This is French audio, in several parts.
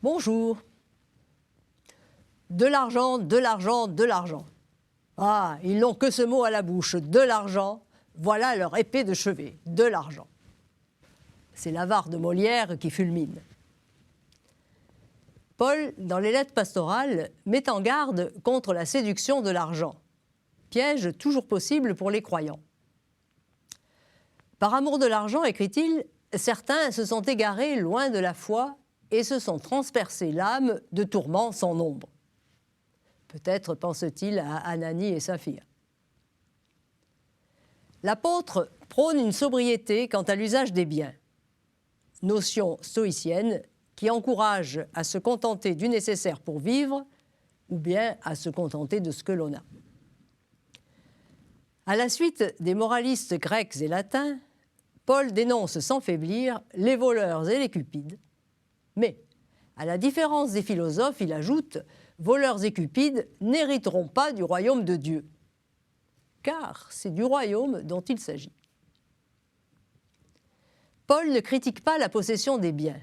Bonjour. De l'argent, de l'argent, de l'argent. Ah, ils n'ont que ce mot à la bouche, de l'argent, voilà leur épée de chevet, de l'argent. C'est l'avare de Molière qui fulmine. Paul, dans les lettres pastorales, met en garde contre la séduction de l'argent, piège toujours possible pour les croyants. Par amour de l'argent, écrit-il, certains se sont égarés loin de la foi et se sont transpercés l'âme de tourments sans nombre. Peut-être pense-t-il à Ananie et Saphir. L'apôtre prône une sobriété quant à l'usage des biens, notion stoïcienne qui encourage à se contenter du nécessaire pour vivre ou bien à se contenter de ce que l'on a. À la suite des moralistes grecs et latins, Paul dénonce sans faiblir les voleurs et les cupides. Mais, à la différence des philosophes, il ajoute « voleurs et cupides n'hériteront pas du royaume de Dieu ». Car c'est du royaume dont il s'agit. Paul ne critique pas la possession des biens.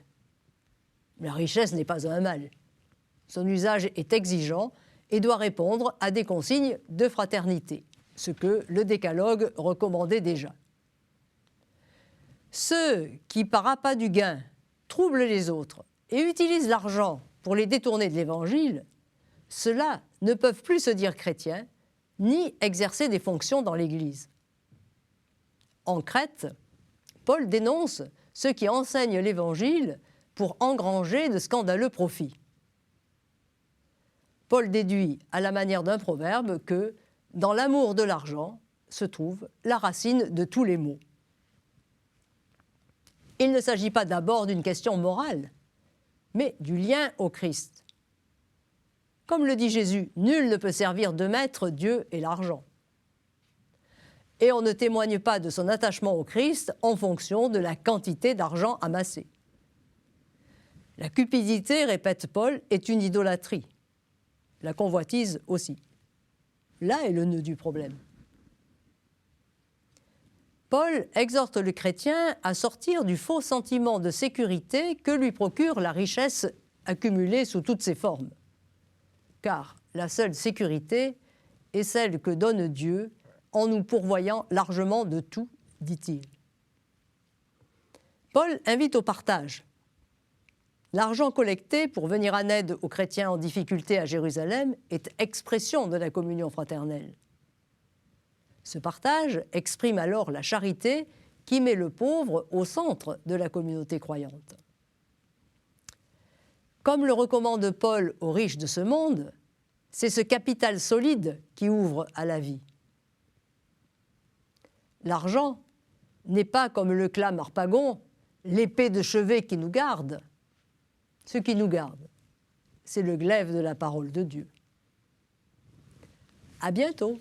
La richesse n'est pas un mal. Son usage est exigeant et doit répondre à des consignes de fraternité, ce que le Décalogue recommandait déjà. Ceux qui, par appât du gain, troublent les autres et utilisent l'argent pour les détourner de l'Évangile, ceux-là ne peuvent plus se dire chrétiens ni exercer des fonctions dans l'Église. En Crète, Paul dénonce ceux qui enseignent l'Évangile pour engranger de scandaleux profits. Paul déduit, à la manière d'un proverbe, que dans l'amour de l'argent se trouve la racine de tous les maux. Il ne s'agit pas d'abord d'une question morale, mais du lien au Christ. Comme le dit Jésus, nul ne peut servir deux maîtres, Dieu et l'argent. Et on ne témoigne pas de son attachement au Christ en fonction de la quantité d'argent amassé. La cupidité, répète Paul, est une idolâtrie. La convoitise aussi. Là est le nœud du problème. Paul exhorte le chrétien à sortir du faux sentiment de sécurité que lui procure la richesse accumulée sous toutes ses formes. Car la seule sécurité est celle que donne Dieu en nous pourvoyant largement de tout, dit-il. Paul invite au partage. L'argent collecté pour venir en aide aux chrétiens en difficulté à Jérusalem est expression de la communion fraternelle. Ce partage exprime alors la charité qui met le pauvre au centre de la communauté croyante. Comme le recommande Paul aux riches de ce monde, c'est ce capital solide qui ouvre à la vie. L'argent n'est pas, comme le clame Harpagon, l'épée de chevet qui nous garde. Ce qui nous garde, c'est le glaive de la parole de Dieu. À bientôt.